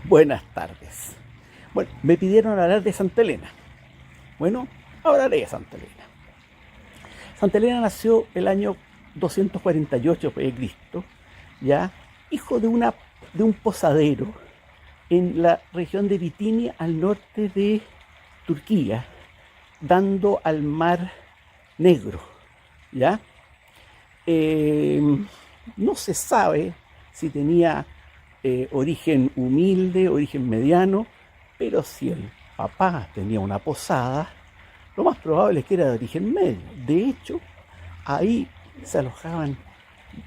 Buenas tardes. Bueno, me pidieron hablar de Santa Elena. Bueno, hablaré de Santa Elena. Santa Elena nació el año 248 p.C., ya, hijo de un posadero en la región de Bitinia, al norte de Turquía, dando al Mar Negro, ¿ya? Eh, no se sabe si tenía origen humilde, origen mediano, pero si el papá tenía una posada, lo más probable es que era de origen medio. De hecho, ahí se alojaban,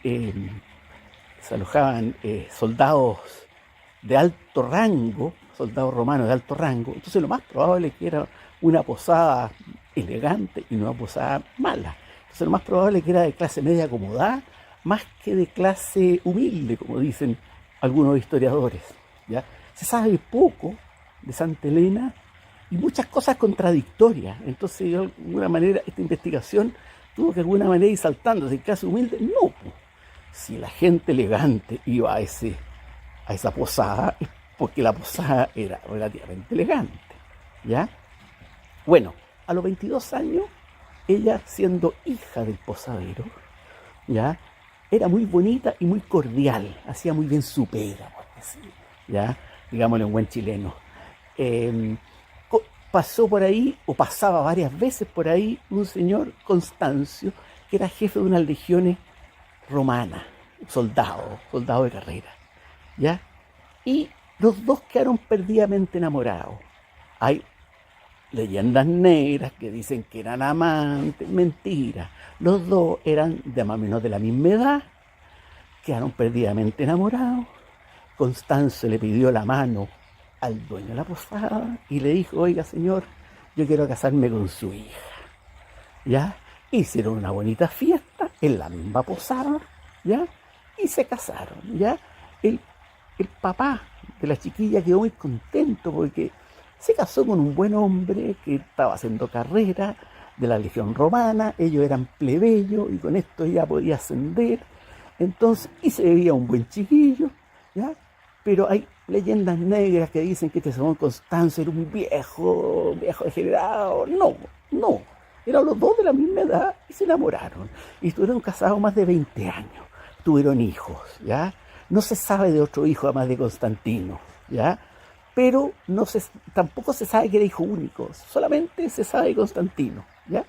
eh, soldados de alto rango, soldados romanos de alto rango. Entonces lo más probable es que era una posada elegante y no una posada mala. Entonces lo más probable es que era de clase media acomodada, más que de clase humilde, como dicen algunos historiadores. ¿Ya? Se sabe poco de Santa Elena y muchas cosas contradictorias. Entonces, de alguna manera, esta investigación tuvo que de alguna manera ir saltando. ¿En clase humilde? No. Pues. Si la gente elegante iba a esa posada, es porque la posada era relativamente elegante. ¿Ya? Bueno, a los 22 años, ella, siendo hija del posadero, ¿ya? Era muy bonita y muy cordial, hacía muy bien su pega, por decir, ¿ya? Digámosle en buen chileno. Eh, Pasó por ahí, o pasaba varias veces por ahí, un señor Constancio, que era jefe de unas legiones romanas, soldado de carrera, ¿ya? Y los dos quedaron perdidamente enamorados. Hay leyendas negras que dicen que eran amantes, mentira. Los dos eran de más o menos de la misma edad, quedaron perdidamente enamorados. Constancio le pidió la mano al dueño de la posada y le dijo: oiga, señor, yo quiero casarme con su hija. ¿Ya? Hicieron una bonita fiesta en la misma posada, ¿ya? Y se casaron, ¿ya? El, el papá de la chiquilla quedó muy contento porque se casó con un buen hombre que estaba haciendo carrera de la legión romana, ellos eran plebeyos y con esto ella podía ascender. Entonces, y se veía un buen chiquillo, ¿ya? Pero hay leyendas negras que dicen que este Simón Constancio era un viejo degenerado. No, no. Eran los dos de la misma edad y se enamoraron. Y estuvieron casados más de 20 años. Tuvieron hijos, ¿ya? No se sabe de otro hijo además de Constantino, ¿ya? Pero tampoco se sabe que era hijo único. Solamente se sabe de Constantino, ¿ya?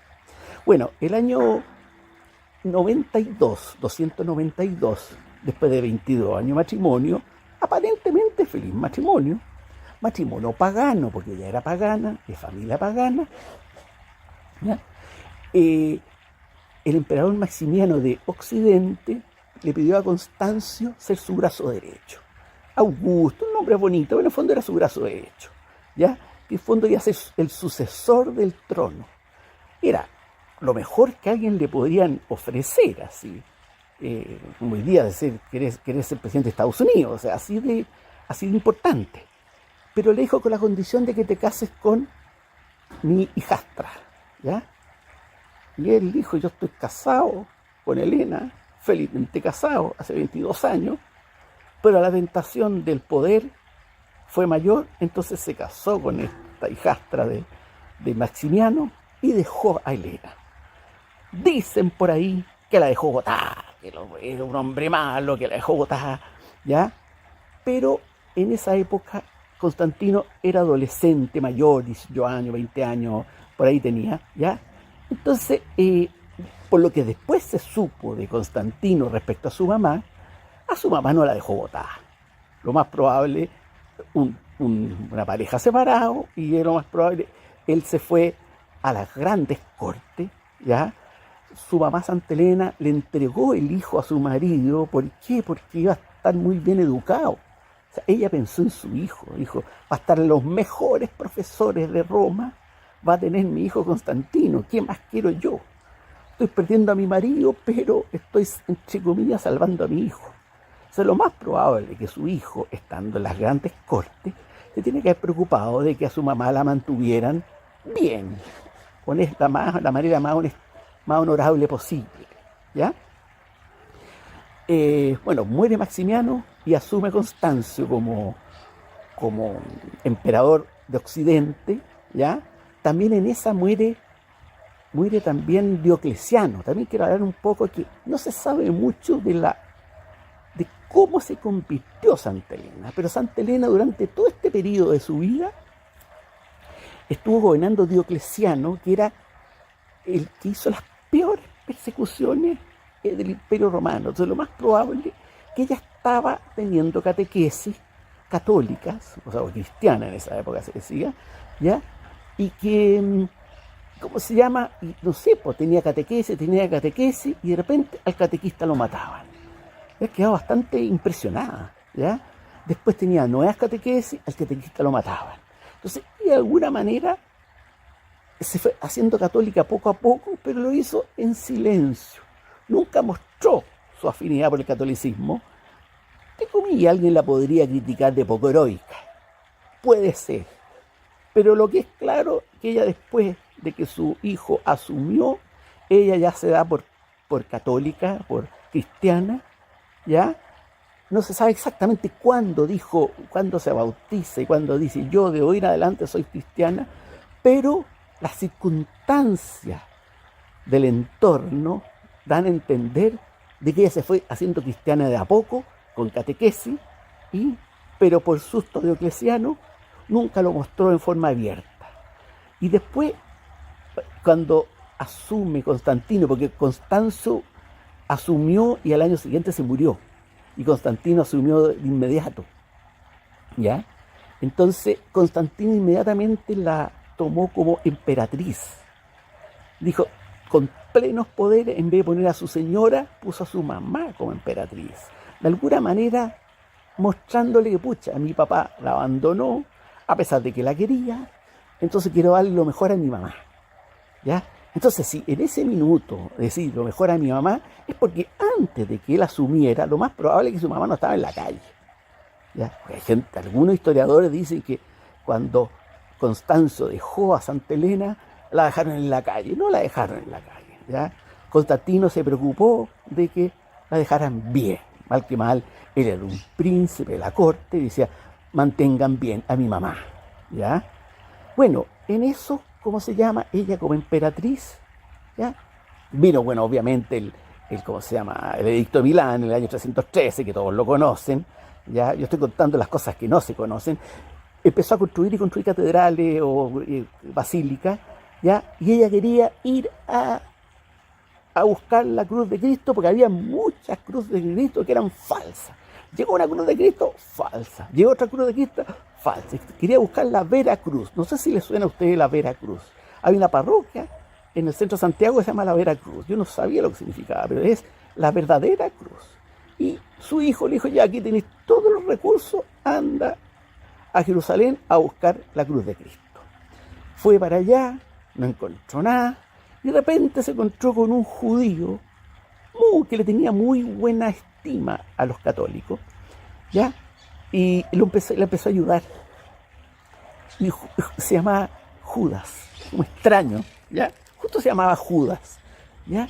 Bueno, el año 292, después de 22 años de matrimonio, aparentemente feliz matrimonio pagano, porque ella era pagana, de familia pagana, ¿ya? Eh, el emperador Maximiano de Occidente le pidió a Constancio ser su brazo derecho. Augusto, un nombre bonito, pero en el fondo era su brazo derecho, ¿ya? Que en el fondo iba a ser el sucesor del trono. Era lo mejor que a alguien le podrían ofrecer, así, como hoy día decir, querés ser presidente de Estados Unidos, o sea, así de importante. Pero le dijo con la condición de que te cases con mi hijastra, ¿ya? Y él dijo: yo estoy casado con Elena, felizmente casado, hace 22 años, pero la tentación del poder fue mayor, entonces se casó con esta hijastra de Maximiano y dejó a Elena. Dicen por ahí que la dejó botada, que era un hombre malo, que la dejó botada, ¿ya? Pero en esa época Constantino era adolescente, mayor, 18 años, 20 años, por ahí tenía, ¿ya? Entonces, por lo que después se supo de Constantino respecto a su mamá no la dejó botada. Lo más probable, una pareja separado, y lo más probable, él se fue a las grandes cortes, ¿ya? Su mamá Santa Elena le entregó el hijo a su marido. ¿Por qué? Porque iba a estar muy bien educado. O sea, ella pensó en su hijo, dijo: va a estar en los mejores profesores de Roma, va a tener mi hijo Constantino, ¿qué más quiero yo? Estoy perdiendo a mi marido, pero estoy, entre comillas, salvando a mi hijo. O sea, lo más probable es que su hijo, estando en las grandes cortes, se tiene que haber preocupado de que a su mamá la mantuvieran bien, la manera más honorable posible, ¿ya? Bueno, muere Maximiano y asume Constancio como emperador de Occidente, ¿ya? También en esa muere también Diocleciano. También quiero hablar un poco que no se sabe mucho de cómo se convirtió Santa Elena, pero Santa Elena durante todo este periodo de su vida estuvo gobernando Diocleciano, que era el que hizo las peores persecuciones del Imperio Romano. Entonces lo más probable es que ella estaba teniendo catequesis católicas, o sea, o cristianas en esa época se decía, ¿ya? Y que, ¿cómo se llama? Y no sé, pues tenía catequesis, y de repente al catequista lo mataban. Ella quedaba bastante impresionada, ¿ya? Después tenía nuevas catequesis, al catequista lo mataban. Entonces, de alguna manera, se fue haciendo católica poco a poco, pero lo hizo en silencio. Nunca mostró su afinidad por el catolicismo. De comillas, alguien la podría criticar de poco heroica. Puede ser. Pero lo que es claro, que ella después de que su hijo asumió, ella ya se da por católica, por cristiana, ¿ya? No se sabe exactamente cuándo se bautiza y cuándo dice yo de hoy en adelante soy cristiana, pero las circunstancias del entorno dan a entender de que ella se fue haciendo cristiana de a poco, con catequesis, pero por susto diocleciano nunca lo mostró en forma abierta. Y después, cuando asume Constantino, porque Constanzo asumió y al año siguiente se murió, y Constantino asumió de inmediato, ¿ya? Entonces Constantino inmediatamente la tomó como emperatriz. Dijo, con plenos poderes, en vez de poner a su señora, puso a su mamá como emperatriz. De alguna manera mostrándole que, pucha, mi papá la abandonó, a pesar de que la quería, entonces quiero darle lo mejor a mi mamá, ¿ya? Entonces, si en ese minuto decir lo mejor a mi mamá, es porque antes de que él asumiera, lo más probable es que su mamá no estaba en la calle, ¿ya? Porque algunos historiadores dicen que cuando Constanzo dejó a Santa Elena, la dejaron en la calle. No la dejaron en la calle, ¿ya? Constantino se preocupó de que la dejaran bien. Mal que mal, él era un príncipe de la corte y decía, mantengan bien a mi mamá, ¿ya? Bueno, en eso, ¿cómo se llama? Ella como emperatriz, ¿ya? Vino, bueno, obviamente ¿cómo se llama? El edicto de Milán en el año 313, que todos lo conocen, ¿ya? Yo estoy contando las cosas que no se conocen. Empezó a construir catedrales o basílicas, ¿ya? Y ella quería ir a buscar la cruz de Cristo, porque había muchas cruces de Cristo que eran falsas. Llegó una cruz de Cristo, falsa. Llegó otra cruz de Cristo, falsa. Quería buscar la Vera Cruz. No sé si le suena a ustedes la Vera Cruz. Hay una parroquia en el centro de Santiago que se llama la Vera Cruz. Yo no sabía lo que significaba, pero es la verdadera cruz. Y su hijo le dijo, ya aquí tenéis todos los recursos, anda a Jerusalén a buscar la cruz de Cristo. Fue para allá, no encontró nada, y de repente se encontró con un judío que le tenía muy buena estima a los católicos, ¿ya? Y le empezó a ayudar. Y se llamaba Judas, un extraño, ¿ya? Justo se llamaba Judas, ¿ya?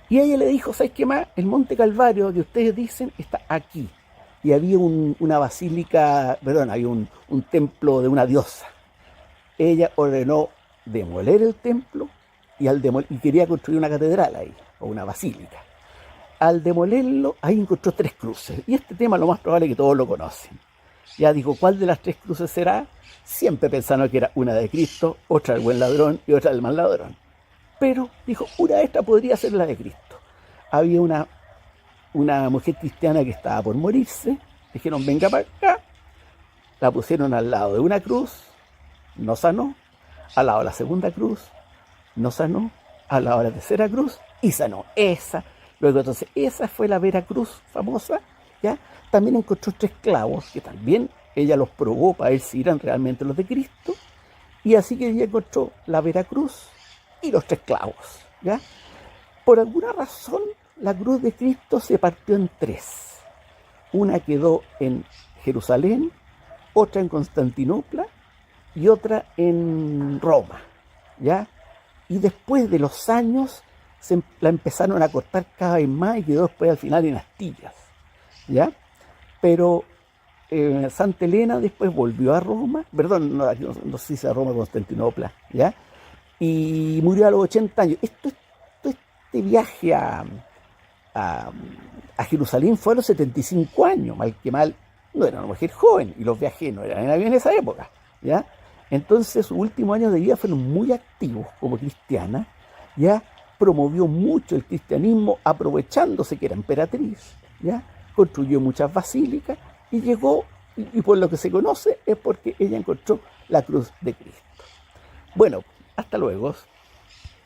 Y ella le dijo, ¿sabes qué más? El Monte Calvario que ustedes dicen está aquí. Y había una basílica, perdón, había un templo de una diosa. Ella ordenó demoler el templo y quería construir una catedral ahí, o una basílica. Al demolerlo, ahí encontró 3 cruces. Y este tema lo más probable es que todos lo conocen. Ya dijo, ¿cuál de las 3 cruces será? Siempre pensaron que era una de Cristo, otra del buen ladrón y otra del mal ladrón. Pero dijo, una de estas podría ser la de Cristo. Había una mujer cristiana que estaba por morirse. Dijeron, venga para acá. La pusieron al lado de una cruz, no sanó. Al lado de la segunda cruz, no sanó. Al lado de la tercera cruz, y sanó. Luego entonces, esa fue la Vera Cruz famosa, ¿ya? También encontró 3 clavos, que también ella los probó para ver si eran realmente los de Cristo. Y así que ella encontró la Vera Cruz y los 3 clavos, ¿ya? Por alguna razón, la cruz de Cristo se partió en 3. Una quedó en Jerusalén, otra en Constantinopla y otra en Roma, ¿ya? Y después de los años la empezaron a cortar cada vez más y quedó después al final en astillas, ¿ya? Pero Santa Elena después volvió a Roma, perdón, no sé si a Roma, Constantinopla, ¿ya? Y murió a los 80 años. Este viaje a, a Jerusalén fue a los 75 años, mal que mal, no era una mujer joven, y los viajes no eran en avión en esa época, ¿ya? Entonces sus últimos años de vida fueron muy activos como cristiana, ¿ya? Promovió mucho el cristianismo aprovechándose que era emperatriz, ¿ya? Construyó muchas basílicas y llegó, y por lo que se conoce es porque ella encontró la cruz de Cristo. Bueno, hasta luego.